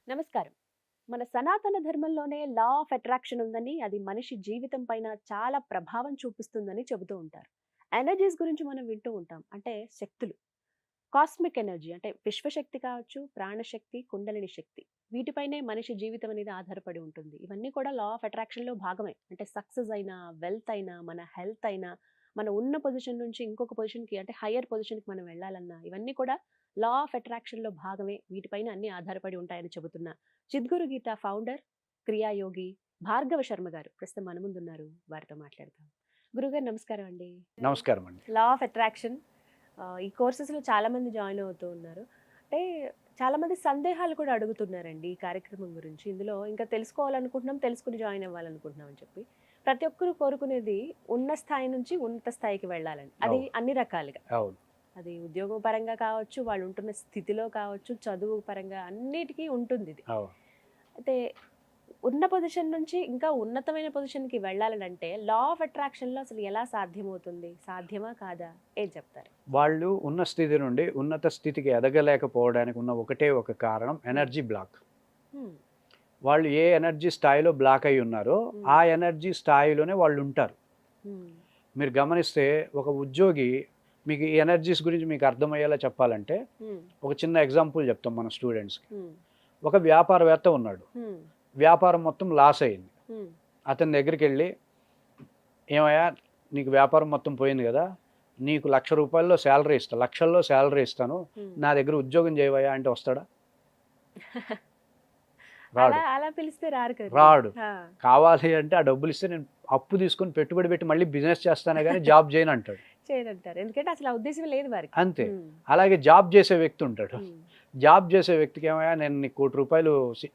నమస్కారం. మన సనాతన ధర్మంలోనే లా ఆఫ్ అట్రాక్షన్ ఉందని, అది మనిషి జీవితం పైన చాలా ప్రభావం చూపిస్తుందని చెబుతూ ఉంటారు. ఎనర్జీస్ గురించి మనం వింటూ ఉంటాం. అంటే శక్తులు. కాస్మిక్ ఎనర్జీ అంటే విశ్వశక్తి కావచ్చు, ప్రాణశక్తి, కుండలిని శక్తి. వీటిపైనే మనిషి జీవితం అనేది ఆధారపడి ఉంటుంది. ఇవన్నీ కూడా లా ఆఫ్ అట్రాక్షన్‌లో భాగమే. అంటే సక్సెస్ అయినా, వెల్త్ అయినా, మన హెల్త్ అయినా, మనం ఉన్న పొజిషన్ నుంచి ఇంకొక పొజిషన్‌కి అంటే హైయర్ పొజిషన్‌కి మనం వెళ్ళాలన్నా, ఇవన్నీ కూడా లా ఆఫ్ అట్రాక్షన్‌లో భాగమే. వీటిపైన అన్నీ ఆధారపడి ఉంటాయని చెబుతున్న చిద్గురు గీత ఫౌండర్, క్రియాయోగి భార్గవ శర్మ గారు ప్రస్తుతం మన ముందున్నారు. వారితో మాట్లాడదాం. గురుగారు నమస్కారం అండి. నమస్కారం అండి. లా ఆఫ్ అట్రాక్షన్ ఈ కోర్సెస్‌లో చాలామంది జాయిన్ అవుతూ ఉన్నారు. అంటే చాలామంది సందేహాలు కూడా అడుగుతున్నారండి ఈ కార్యక్రమం గురించి. ఇందులో ఇంకా తెలుసుకోవాలనుకుంటున్నాం, తెలుసుకొని జాయిన్ అవ్వాలనుకుంటున్నాం అని చెప్పి. ప్రతి ఒక్కరు కోరుకునేది ఉన్న స్థాయి నుంచి ఉన్నత స్థాయికి వెళ్ళాలని. అది అవును. అన్ని రకాలుగా. అవును. అది ఉద్యోగం పరంగా కావచ్చు, వాళ్ళు ఉంటున్న స్థితిలో కావచ్చు, చదువు పరంగా అన్నిటికీ ఉంటుందిది. అవును. అయితే ఉన్న పొజిషన్ నుంచి ఇంకా ఉన్నతమైన పొజిషన్‌కి వెళ్ళాలనంటే లా ఆఫ్ అట్రాక్షన్‌లో అసలు ఎలా సాధ్యమవుతుంది? సాధ్యమా? కాదా? ఏం చెప్తారు? వాళ్ళు ఉన్న స్థితి నుండి ఉన్నత స్థితికి ఎదగలేకపోవడానికి ఉన్న ఒకటే ఒక కారణం హ్మ్. Energy block. హ్మ్. వాళ్ళు ఏ ఎనర్జీ స్థాయిలో బ్లాక్ అయ్యి ఉన్నారో, హ్మ్. ఆ ఎనర్జీ స్థాయిలోనే వాళ్ళుంటారు. హ్మ్. మీరు గమనిస్తే ఒక ఉద్యోగి మీకు ఈ ఎనర్జీస్ గురించి మీకు అర్థమయ్యేలా చెప్పాలంటే, హ్మ్. ఒక చిన్న ఎగ్జాంపుల్ చెప్తాం మన స్టూడెంట్స్‌కి. హ్మ్. ఒక వ్యాపారవేత్త ఉన్నాడు. హ్మ్. వ్యాపారం మొత్తం లాస్ అయింది. హ్మ్. అతని దగ్గరికెళ్ళి, "ఏమయ్యా! నీకు వ్యాపారం మొత్తం పోయింది గదా! నీకు రూ. 1,00,000 శాలరీ ఇస్తా. లక్షల్లో శాలరీ ఇస్తాను. హ్మ్. నా దగ్గర ఉద్యోగం చేయవయ్యా" అంటే వస్తాడా? అలా రాడు. అలా పిలిస్తే రారు కదండీ. రాడు. ఆ! కావాలి అంటే ఆ డబ్బులిస్తే నేను అప్పు తీసుకొని పెట్టుబడి పెట్టి మళ్ళీ బిజినెస్ చేస్తానే గాని జాబ్ చేయనంటాడు. చేయనంటారు. ఎందుకంటే అసలు ఆ ఉద్దేశ్యం లేదు వారికి. అంతే. హ్మ్. అలాగే జాబ్ చేసే వ్యక్తి ఉంటాడు. హ్మ్. జాబ్ చేసే వ్యక్తికి ఏమయ్యా నేను నీకు ₹1,00,00,000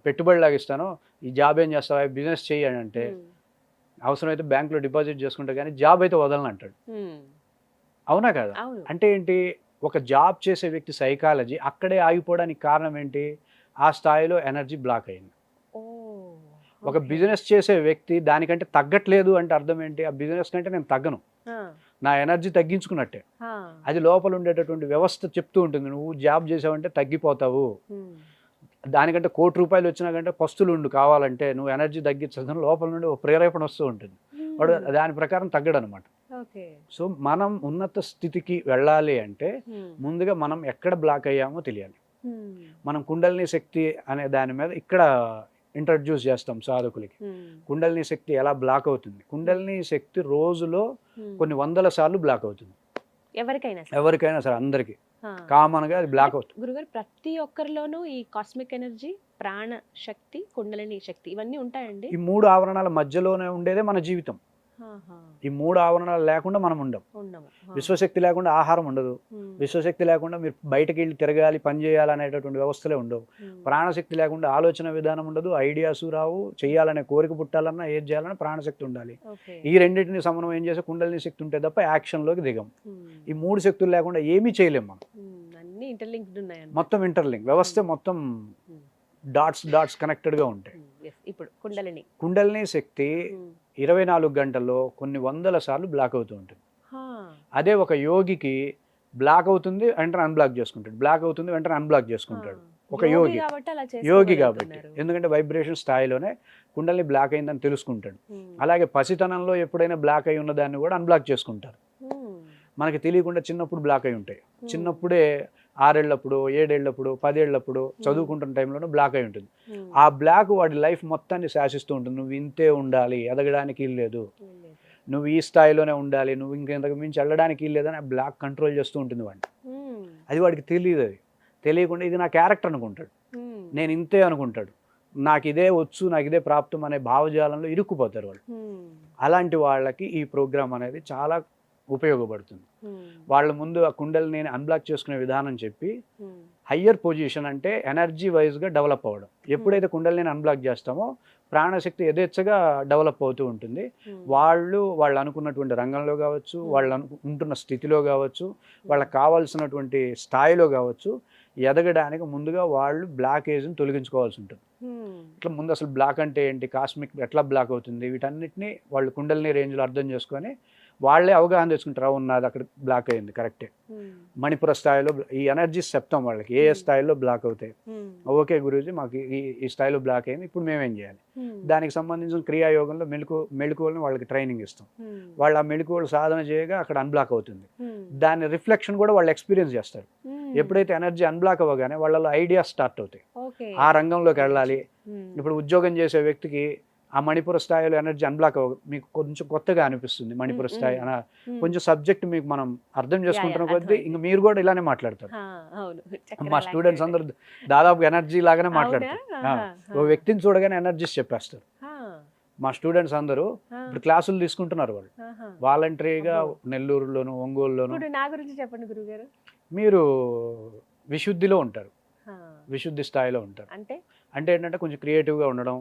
పెట్టుబడిలాగా ఇస్తాను. ఈ జాబ్ ఏం చేస్తావా? బిజినెస్ చెయ్యి అని అంటే, హ్మ్. అవసరమైతే బ్యాంక్‌లో డిపాజిట్ చేసుకుంటా గానీ జాబ్ అయితే వదలనంటాడు. హ్మ్. అవునా కాదా? అవును. అంటే ఏంటి? ఒక జాబ్ చేసే వ్యక్తి సైకాలజీ అక్కడే ఆగిపోవడానికి కారణం ఏంటి? ఆ స్థాయిలో ఎనర్జీ బ్లాక్ అయింది. ఓహ్! ఒక ఓకే. బిజినెస్ చేసే వ్యక్తి దానికంటే తగ్గట్లేదు అంటే అర్థం ఏంటి? ఆ బిజినెస్ కంటే నేను తగ్గను. ఆ! నా ఎనర్జీ తగ్గించుకున్నట్టే. ఆ! అది లోపల ఉండేటటువంటి వ్యవస్థ చెప్తూ ఉంటుంది. నువ్వు జాబ్ చేసావంటే తగ్గిపోతావు. హ్మ్. దానికంటే ₹1,00,00,000 వచ్చినా కంటే పస్తులుండు కావాలంటే నువ్వు ఎనర్జీ తగ్గించదని లోపల నుండి ఒక ప్రేరేపణ వస్తూ ఉంటుంది. వాడు హ్మ్. దాని ప్రకారం తగ్గడనమాట. ఓకే. సో, మనం ఉన్నత స్థితికి వెళ్ళాలి అంటే హ్మ్. ముందుగా మనం ఎక్కడ బ్లాక్ అయ్యామో తెలియాలి. హ్మ్. మనం కుండలిని శక్తి అనే దాని మీద ఇక్కడ ఇంట్రొడ్యూస్ చేస్తాం సాధకులకి. హ్మ్. కుండలిని శక్తి ఎలా బ్లాక్ అవుతుంది? హ్మ్. కుండలిని శక్తి రోజులో హ్మ్. కొన్ని వందల సార్లు బ్లాక్ అవుతుంది. ఎవరికైనా సరే. ఎవరికైనా సరే అందరికి. ఆ! కామన్‌గా అది అంటే బ్లాక్ అవుతుంది. గురుగారు ప్రతి ఒక్కరిలోనూ ఈ కాస్మిక్ ఎనర్జీ, ప్రాణ శక్తి, కుండలిని శక్తి ఇవన్నీ ఉంటాయండి? ఈ 3 ఆవరణాల మధ్యలోనే ఉండేదే మన జీవితం. ఆహా! ఈ 3 ఆవరణాలు లేకుండా మనం ఉండం. ఉండము. ఆ! విశ్వశక్తి లేకుండా ఆహారం ఉండదు. హ్మ్. విశ్వశక్తి లేకుండా మీరు బయటకెళ్ళి తిరగాలి, పని చేయాలనేటటువంటి వ్యవస్థలే ఉండవు. హ్మ్. ప్రాణశక్తి లేకుండా ఆలోచన విధానం ఉండదు. ఐడియాసు రావు. చేయాలనే కోరిక పుట్టాలన్నా, ఏది చేయాలన్నా ప్రాణశక్తి ఉండాలి. ఓకే. ఈ రెండిటిని సమన్వయం చేసే కుండలిని శక్తి ఉంటే తప్ప యాక్షన్‌లోకి దిగం. హ్మ్. ఈ 3 శక్తులు లేకుండా ఏమీ చేయలేం మనం. హ్మ్. అన్నీ ఇంటర్‌లింక్డ్ ఉన్నాయన్నమాట. మొత్తం ఇంటర్‌లింక్. వ్యవస్థే హ్మ్. మొత్తం హ్మ్. డాట్స్ కనెక్టెడ్‌గా ఉంటాయి. హ్మ్. యెస్. ఇప్పుడు కుండలిని. కుండలిని శక్తి హ్మ్. 24 గంటల్లో కొన్ని వందల సార్లు బ్లాక్ అవుతూ ఉంటుంది. హా! అదే ఒక యోగికి బ్లాక్ అవుతుంది, వెంటనే అన్‌బ్లాక్ చేసుకుంటాడు. బ్లాక్ అవుతుంది, వెంటనే అన్‌బ్లాక్ ఆ! చేసుకుంటాడు. ఒక యోగి యోగి. గాబట్టి అలా యోగి గాబట్టి. చేసుకోగలుగుతున్నారు. ఎందుకంటే వైబ్రేషన్ స్థాయిలోనే కుండలిని బ్లాక్ అయిందని తెలుసుకుంటాడు. హ్మ్. అలాగే పసితనంలో ఎప్పుడైనా బ్లాక్ అయ్యి ఉన్నదాన్ని గూడా అన్‌బ్లాక్ చేసుకుంటారు. హ్మ్. మనకి తెలియకుండా చిన్నప్పుడు బ్లాక్ అయ్యి ఉంటాయి. హ్మ్. చిన్నప్పుడే 6 ఏళ్లప్పుడు, 7 ఏళ్లప్పుడు, 10 ఏళ్లప్పుడు హ్మ్. చదువుకుంటున్న టైంలోనే బ్లాక్ అయ్యి ఉంటుంది. హ్మ్. ఆ బ్లాక్ వాడి లైఫ్ మొత్తాన్ని శాసిస్తూ ఉంటుంది. నువ్వు ఇంతే ఉండాలి, ఎదగడానికి ఈల్లేదు. లేదు. నువ్వు ఈ స్థాయిలోనే ఉండాలి. నువ్వు ఇంతకు మించి ఎళ్ళడానికి ఈల్లేదని ఆ బ్లాక్ కంట్రోల్ చేస్తూ ఉంటుంది వాడిని. హ్మ్. అది వాడికి తెలీదది. తెలియకుండా ఇది నా క్యారెక్టర్ అనుకుంటాడు. హ్మ్. నేను ఇంతే అనుకుంటాడు. నాకిదే వచ్చు, నాకిదే ప్రాప్తం అనే భావజాలంలో ఇరుక్కుపోతారు వాళ్ళు. హ్మ్. అలాంటి వాళ్ళకి ఈ ప్రోగ్రామ్ అనేది చాలా ఉపయోగపడుతుంది. హ్మ్. వాళ్ళ ముందు ఆ కుండలిని అన్‌బ్లాక్ చేసుకునే విధానం చెప్పి, హ్మ్. హయ్యర్ పొజిషన్ అంటే ఎనర్జీ వైస్‌గా డెవలప్ అవ్వడం. హ్మ్. ఎప్పుడైతే కుండలిని అన్‌బ్లాక్ చేస్తామో ప్రాణశక్తి యథేచ్ఛగా డెవలప్ అవుతూ ఉంటుంది. హ్మ్. వాళ్ళు అనుకున్నటువంటి రంగంలో గావచ్చు, హ్మ్. వాళ్ళు ఉంటున్న స్థితిలో గావచ్చు, హ్మ్. వాళ్ళకి కావాల్సినటువంటి స్థాయిలో గావచ్చు, ఎదగడానికి ముందుగా వాళ్ళు బ్లాకేజ్‌ని తొలగించుకోవాల్సి ఉంటుంది. హ్మ్. ఇట్లా ముందు అసలు బ్లాక్ అంటే ఏంటి? కాస్మిక్ ఎట్లా బ్లాక్ అవుతుంది? వీటన్నిటిని వాళ్ళు కుండలిని రేంజ్‌లో అర్థం చేసుకొని, వాళ్ళే అవగాహన తెచ్చుకుంటారు, ఉన్నది అక్కడ బ్లాక్ అయింది కరెక్టే. మణిపుర స్థాయిలో ఈ ఎనర్జీస్ చెప్తాం వాళ్ళకి ఏ స్థాయిలో బ్లాక్ అవుతాయి. ఓకే గురూజీ మాకు ఈ స్థాయిలో బ్లాక్ అయింది, ఇప్పుడు మేమేం చేయాలి, దానికి సంబంధించిన క్రియాయోగంలో మెళుకువలను వాళ్ళకి ట్రైనింగ్ ఇస్తాం. వాళ్ళు ఆ మెళుకువలు సాధన చేయగా అక్కడ అన్బ్లాక్ అవుతుంది. దాని రిఫ్లెక్షన్ కూడా వాళ్ళు ఎక్స్పీరియన్స్ చేస్తారు. ఎప్పుడైతే ఎనర్జీ అన్బ్లాక్ అవ్వగానే వాళ్ళలో ఐడియాస్ స్టార్ట్ అవుతాయి, ఆ రంగంలోకి వెళ్ళాలి. ఇప్పుడు ఉద్యోగం చేసే వ్యక్తికి ఆ మణిపుర స్థాయిలో ఎనర్జీ అన్బ్లాక్ మీకు కొంచెం కొత్తగా అనిపిస్తుంది. మణిపుర స్థాయి కొంచెం సబ్జెక్ట్ మీకు మనం అర్థం చేసుకుంటున్న కొద్దీ ఇంకా మీరు కూడా ఇలానే మాట్లాడతారు. మా స్టూడెంట్స్ అందరూ దాదాపు ఎనర్జీ లాగానే మాట్లాడతారు. ఓ వ్యక్తిని చూడగానే ఎనర్జీస్ చెప్పేస్తారు. మా స్టూడెంట్స్ అందరూ ఇప్పుడు క్లాసులు తీసుకుంటున్నారు, వాళ్ళు వాలంటరీగా నెల్లూరులోను ఒంగోలులోను. నా గురించి చెప్పండి గురుగారు. మీరు విశుద్ధిలో ఉంటారు, విశుద్ధి స్థాయిలో ఉంటారు. అంటే ఏంటంటే కొంచెం క్రియేటివ్గా ఉండడం,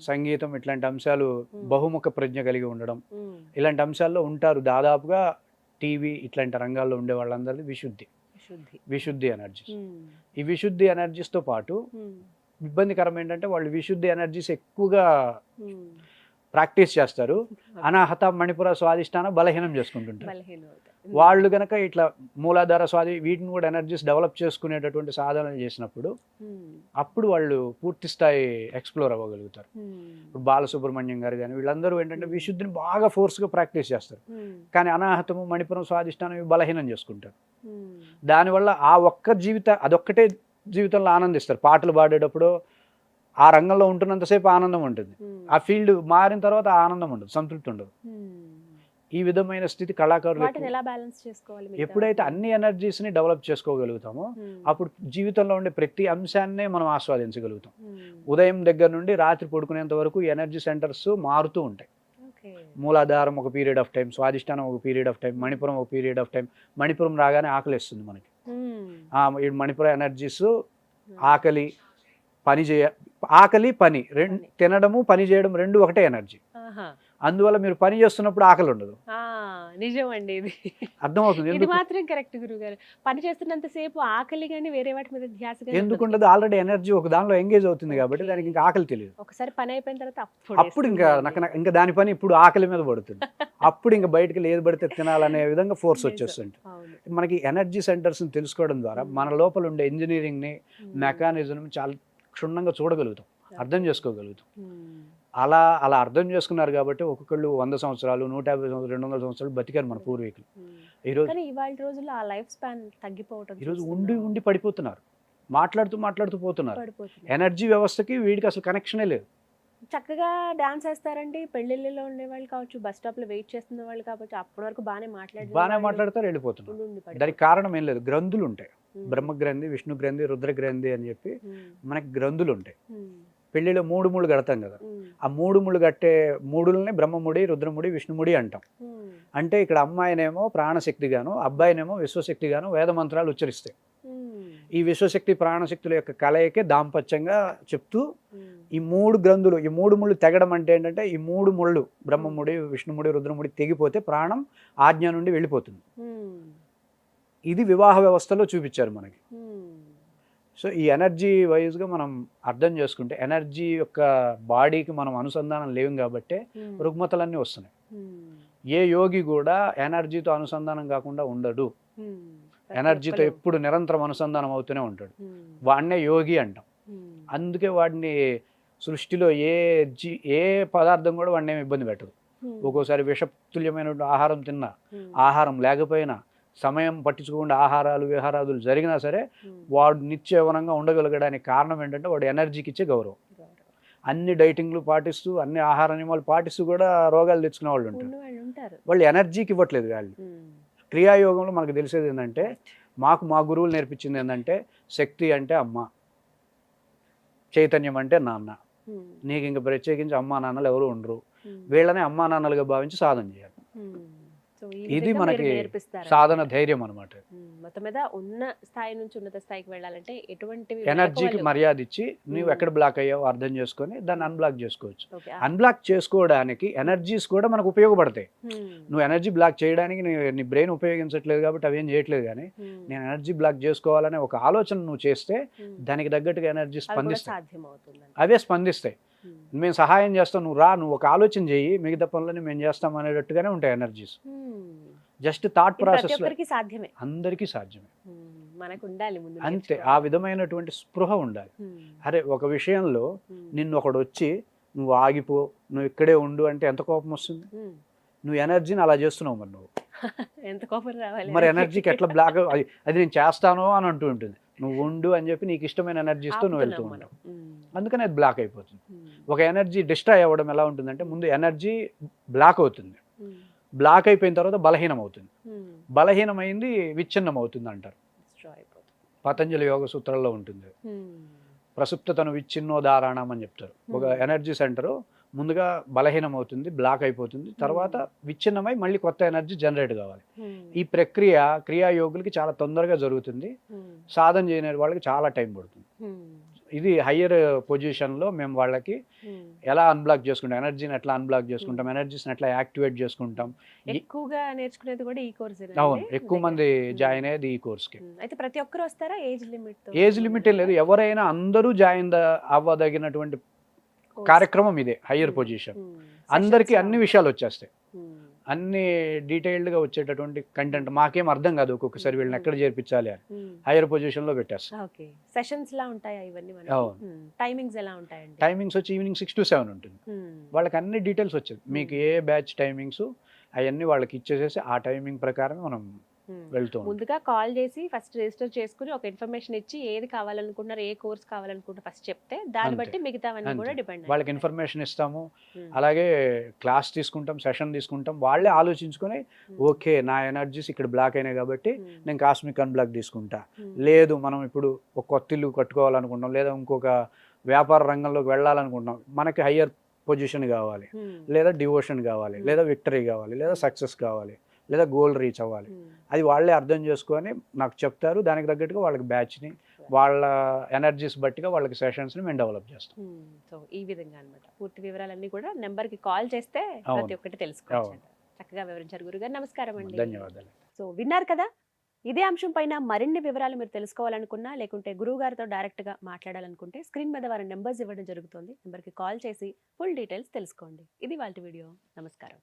సంగీతం ఇట్లాంటి అంశాలు, బహుముఖ ప్రజ్ఞ కలిగి ఉండడం, ఇలాంటి అంశాల్లో ఉంటారు. దాదాపుగా టీవీ ఇట్లాంటి రంగాల్లో ఉండే వాళ్ళందరిది విశుద్ధి ఎనర్జీస్. ఈ విశుద్ధి ఎనర్జీస్తో పాటు ఇబ్బందికరం ఏంటంటే వాళ్ళు విశుద్ధి ఎనర్జీస్ ఎక్కువగా ప్రాక్టీస్ చేస్తారు, అనాహత మణిపుర స్వాధిష్టాన బలహీనం చేసుకుంటుంటారు. వాళ్ళు గనక ఇట్లా మూలాధార స్వాధి వీటిని కూడా ఎనర్జీస్ డెవలప్ చేసుకునేటటువంటి సాధనలు చేసినప్పుడు అప్పుడు వాళ్ళు పూర్తి స్థాయి ఎక్స్ప్లోర్ అవ్వగలుగుతారు. ఇప్పుడు బాలసుబ్రహ్మణ్యం గారు కానీ వీళ్ళందరూ ఏంటంటే విశుద్ధిని బాగా ఫోర్స్గా ప్రాక్టీస్ చేస్తారు, కానీ అనాహతము మణిపురం స్వాధిష్టానం బలహీనం చేసుకుంటారు. దానివల్ల ఆ ఒక్క అదొక్కటే జీవితంలో ఆనందిస్తారు. పాటలు పాడేటప్పుడు ఆ రంగంలో ఉంటున్నంతసేపు ఆనందం ఉంటుంది, ఆ ఫీల్డ్ మారిన తర్వాత ఆ ఆనందం ఉండదు, సంతృప్తి ఉండదు. ఈ విధమైన స్థితి కళాకారులు ఎప్పుడైతే అన్ని ఎనర్జీస్ని డెవలప్ చేసుకోగలుగుతామో అప్పుడు జీవితంలో ఉండే ప్రతి అంశాన్నే మనం ఆస్వాదించగలుగుతాం. ఉదయం దగ్గర నుండి రాత్రి పడుకునేంత వరకు ఎనర్జీ సెంటర్స్ మారుతూ ఉంటాయి. మూలాధారం ఒక పీరియడ్ ఆఫ్ టైం, స్వాధిష్టానం ఒక పీరియడ్ ఆఫ్ టైం, మణిపురం ఒక పీరియడ్ ఆఫ్ టైం. మణిపురం రాగానే ఆకలిస్తుంది మనకి. మణిపుర ఎనర్జీస్ ఆకలి పని తినడము పని చేయడం రెండు ఒకటే ఎనర్జీ. అందువల్ల మీరు పని చేస్తున్నప్పుడు ఆకలి ఉండదు. నిజమండి, ఇది అర్థమవుతుంది. ఇది మాత్రం కరెక్ట్ గురుగారు. పని చేస్తున్నంత సేపు ఆకలి గానీ వేరే వాటి మీద ధ్యాస ఎందుకు ఉండదు? ఆల్రెడీ ఎనర్జీ ఒక దానిలో ఎంగేజ్ అవుతుంది కాబట్టి దానికి ఇంకా ఆకలి తెలియదు. ఒకసారి పని అయిపోయిన తర్వాత అప్పుడు ఇంకా దాని పని ఇప్పుడు ఆకలి మీద పడుతుంది. అప్పుడు ఇంకా బయటకి ఏది పడితే తినాలనే విధంగా ఫోర్స్ వచ్చేస్తుంది. మనకి ఎనర్జీ సెంటర్స్ తెలుసుకోవడం ద్వారా మన లోపల ఉండే ఇంజనీరింగ్ ని మెకానిజం చాలా క్షుణ్ణంగా చూడగలుగుతాం, అర్థం చేసుకోగలుగుతాం. అలా అర్థం చేసుకున్నారు కాబట్టి ఒక్కొక్కళ్ళు 100 సంవత్సరాలు 150 సంవత్సరాలు 200 సంవత్సరాలు బతికారు మన పూర్వీకులు. ఈరోజు ఉండి పడిపోతున్నారు, మాట్లాడుతూ పోతున్నారు. ఎనర్జీ వ్యవస్థకి వీడికి అసలు కనెక్షనే లేదు. చక్కగా డాన్స్ వేస్తారండి, పెళ్లిళ్ళలో ఉండేవాళ్ళు కావచ్చు, బస్ స్టాప్ లో వెయిట్ చేస్తున్న వాళ్ళు కావచ్చు, అప్పటి వరకు బాగానే మాట్లాడతారు, వెళ్ళిపోతున్నారు. దానికి కారణం ఏం లేదు, గ్రంథులు ఉంటాయి. బ్రహ్మ గ్రంథి, విష్ణు గ్రంథి, రుద్ర గ్రంథి అని చెప్పి మనకి గ్రంథులు ఉంటాయి. పెళ్లిలో 3 ముళ్ళు కడతాం కదా, ఆ 3 ముళ్ళు కట్టే మూడుల్ని బ్రహ్మముడి, రుద్రముడి, విష్ణుముడి అంటాం. అంటే ఇక్కడ అమ్మాయినేమో ప్రాణశక్తిగాను, అబ్బాయినేమో విశ్వశక్తిగాను వేద మంత్రాలు ఉచ్చరిస్తాయి. ఈ విశ్వశక్తి ప్రాణశక్తుల యొక్క కలయికే దాంపత్యంగా చెప్తూ ఈ 3 గ్రంథులు, ఈ 3 ముళ్ళు తెగడం అంటే ఏంటంటే ఈ 3 ముళ్ళు బ్రహ్మముడి, విష్ణుముడి, రుద్రముడి తెగిపోతే ప్రాణం ఆజ్ఞ నుండి వెళ్ళిపోతుంది. ఇది వివాహ వ్యవస్థలో చూపించారు మనకి. సో ఈ ఎనర్జీ వైజ్గా మనం అర్థం చేసుకుంటే ఎనర్జీ యొక్క బాడీకి మనం అనుసంధానం లేవు కాబట్టి రుగ్మతలన్నీ వస్తున్నాయి. ఏ యోగి కూడా ఎనర్జీతో అనుసంధానం కాకుండా ఉండడు, ఎనర్జీతో ఎప్పుడు నిరంతరం అనుసంధానం అవుతూనే ఉంటాడు. వాడినే యోగి అంటాం. అందుకే వాడిని సృష్టిలో ఏ పదార్థం కూడా వాడిని ఏమి ఇబ్బంది పెట్టదు. ఒక్కోసారి విషతుల్యమైన ఆహారం తిన్నా, ఆహారం లేకపోయినా, సమయం పట్టించుకోకుండా ఆహారాలు విహారాదులు జరిగినా సరే వాడు నిత్యవనంగా ఉండగలగడానికి కారణం ఏంటంటే వాడు ఎనర్జీకి ఇచ్చే గౌరవం. అన్ని డైటింగ్లు పాటిస్తూ అన్ని ఆహార నియమాలు పాటిస్తూ కూడా రోగాలు తెచ్చుకునే వాళ్ళు ఉంటారు. వాళ్ళు ఎనర్జీకి ఇవ్వట్లేదు వాల్యూ. క్రియాయోగంలో మనకు తెలిసేది ఏంటంటే మా గురువులు నేర్పించింది ఏంటంటే శక్తి అంటే అమ్మ, చైతన్యం అంటే నాన్న. నీకు ఇంక ప్రత్యేకించి అమ్మా నాన్నలు ఎవరు ఉండరు, వీళ్ళనే అమ్మా నాన్నలుగా భావించి సాధన చేయాలి. ఇది మనకి సాధన ధైర్యం అనమాట. మొత్తం మీద ఉన్న స్థాయి నుంచి ఉన్నత స్థాయికి వెళ్ళాలంటే ఎటువంటి ఎనర్జీకి మర్యాద ఇచ్చి నువ్వు ఎక్కడ బ్లాక్ అయ్యావో అర్థం చేసుకొని దాన్ని అన్బ్లాక్ చేసుకోవచ్చు. అన్బ్లాక్ చేసుకోవడానికి ఎనర్జీస్ కూడా మనకు ఉపయోగపడతాయి. నువ్వు ఎనర్జీ బ్లాక్ చేయడానికి నీ బ్రెయిన్ ఉపయోగించట్లేదు కాబట్టి అవేం చేయట్లేదు, కానీ నేను ఎనర్జీ బ్లాక్ చేసుకోవాలనే ఒక ఆలోచన నువ్వు చేస్తే దానికి తగ్గట్టుగా ఎనర్జీ స్పందిస్తాయి, అవే స్పందిస్తాయి. మేము సహాయం చేస్తాం, నువ్వు రా, నువ్వు ఒక ఆలోచన చేయి, మిగతా పనులని మేము చేస్తాం అనేటట్టుగానే ఉంటాయి ఎనర్జీస్. జస్ట్ థాట్ ప్రాసెస్ సాధ్యమే, అందరికీ సాధ్యమే, మనకు ఉండాలి ముందు అంతే. ఆ విధమైనటువంటి స్పృహ ఉండాలి. అరే ఒక విషయంలో నిన్ను ఒకడు వచ్చి నువ్వు ఆగిపో, నువ్వు ఇక్కడే ఉండు అంటే ఎంత కోపం వస్తుంది? నువ్వు ఎనర్జీని అలా చేస్తున్నావు మరి నువ్వు. ఎంత కోపం రావాలి మరి ఎనర్జీకి ఎట్లా బ్లాక్, అది నేను చేస్తాను అని అంటూ ఉంటుంది. నువ్వు ఉండు అని చెప్పి నీకు ఇష్టమైన ఎనర్జీస్తో నువ్వు వెళ్తూ ఉంటావు, అందుకని అది బ్లాక్ అయిపోతుంది. ఒక ఎనర్జీ డిస్ట్రాయ్ అవ్వడం ఎలా ఉంటుందంటే, ముందు ఎనర్జీ బ్లాక్ అవుతుంది, బ్లాక్ అయిపోయిన తర్వాత బలహీనం అవుతుంది, బలహీనమైంది విచ్ఛిన్నం అవుతుంది అంటారు. పతంజలి యోగ సూత్రాల్లో ఉంటుంది, ప్రసుప్తతను విచ్ఛిన్నోదారాణం అని చెప్తారు. ఒక ఎనర్జీ సెంటర్ ముందుగా బలహీనం అవుతుంది, బ్లాక్ అయిపోతుంది, తర్వాత విచ్ఛిన్నమై మళ్ళీ కొత్త ఎనర్జీ జనరేట్ కావాలి. ఈ ప్రక్రియ క్రియాయోగులకి చాలా తొందరగా జరుగుతుంది, సాధన చేయని వాళ్ళకి చాలా టైం పడుతుంది. ఇది హయ్యర్ పొజిషన్లో మేము వాళ్ళకి ఎలా అన్బ్లాక్ చేసుకుంటాం, ఎనర్జీని ఎట్లా అన్బ్లాక్ చేసుకుంటాం, ఎనర్జీస్ని ఎట్లా యాక్టివేట్ చేసుకుంటాం. ఎక్కువగా నేర్చుకునేది కూడా ఈ కోర్స్. అవును, ఎక్కువ మంది జాయిన్ అయ్యేది ఈ కోర్స్కి. అయితే ప్రతి ఒక్కరు వస్తారా? Age limit? ఏజ్ లిమిట్ లేదు, ఎవరైనా అందరూ జాయిన్ అవ్వదగినటువంటి కార్యక్రమం ఇదే. హయ్యర్ పొజిషన్ అందరికీ అన్ని విషయాలు వచ్చేస్తాయి, అన్ని డీటెయిల్డ్గా వచ్చేటటువంటి కంటెంట్. మాకేం అర్థం కాదు ఒక్కొక్కసారి వీళ్ళని ఎక్కడ చేర్పించాలి అని, హైయర్ పొజిషన్లో పెట్టేస్తాం. సెషన్స్ లా ఉంటాయా ఇవన్నీ? టైమింగ్స్ ఎలా ఉంటాయండి? టైమింగ్స్ వచ్చి ఈవినింగ్ 6 to 7 ఉంటుంది. వాళ్ళకి అన్ని డీటెయిల్స్ వచ్చేది, మీకు ఏ బ్యాచ్ టైమింగ్స్ అవన్నీ వాళ్ళకి ఇచ్చేసేసి ఆ టైమింగ్ ప్రకారం మనం వెళ్తూ. ముందుగా కాల్ చేసి ఫస్ట్ రిజిస్టర్ చేసుకుని ఒక ఇన్ఫర్మేషన్ ఇచ్చి ఏది కావాలనుకుంటున్నారు, ఏ కోర్స్ కావాలనుకుంటారు ఫస్ట్ చెప్తే దాన్ని బట్టి మిగతావన్నీ కూడా డిపెండ్. వాళ్ళకి ఇన్ఫర్మేషన్ ఇస్తాము, అలాగే క్లాస్ తీసుకుంటాం, సెషన్ తీసుకుంటాం. వాళ్ళే ఆలోచించుకొని ఓకే నా ఎనర్జీస్ ఇక్కడ బ్లాక్ అయినాయి కాబట్టి నేను కాస్మిక్ అన్బ్లాక్ తీసుకుంటా, లేదు మనం ఇప్పుడు ఒక కొత్త ఇల్లు కట్టుకోవాలనుకుంటాం, లేదా ఇంకొక వ్యాపార రంగంలోకి వెళ్ళాలనుకుంటున్నాం, మనకి హయ్యర్ పొజిషన్ కావాలి, లేదా డివోషన్ కావాలి, లేదా విక్టరీ కావాలి, లేదా సక్సెస్ కావాలి, లేదా గోల్ రీచ్ అవ్వాలి, అది వాళ్ళే అర్థం చేసుకొని నాకు చెప్తారు. దానికి తగ్గట్టుగా వాళ్ళకి బ్యాచ్ని, వాళ్ళ ఎనర్జీస్ బట్టిగా వాళ్ళకి సెషన్స్ని మేము డెవలప్ చేస్తాం. సో ఈ విధంగా అనమాట. పూర్తి వివరాలన్నీ కూడా నెంబర్కి కాల్ చేస్తే ప్రతి ఒక్కటి తెలుసుకోవచ్చు. చక్కగా వివరించారు గురుగారు, నమస్కారం అండి. ధన్యవాదాలు. సో విన్నారు కదా, ఇదే అంశం పైన మరిన్ని వివరాలు మీరు తెలుసుకోవాలనుకున్నా, లేకుంటే గురువు గారితో డైరెక్ట్గా మాట్లాడాలనుకుంటే స్క్రీన్ మీద వారి నెంబర్స్ ఇవ్వడం జరుగుతుంది. నెంబర్కి కాల్ చేసి ఫుల్ డీటెయిల్స్ తెలుసుకోండి. ఇది వాళ్ళ వీడియో. నమస్కారం.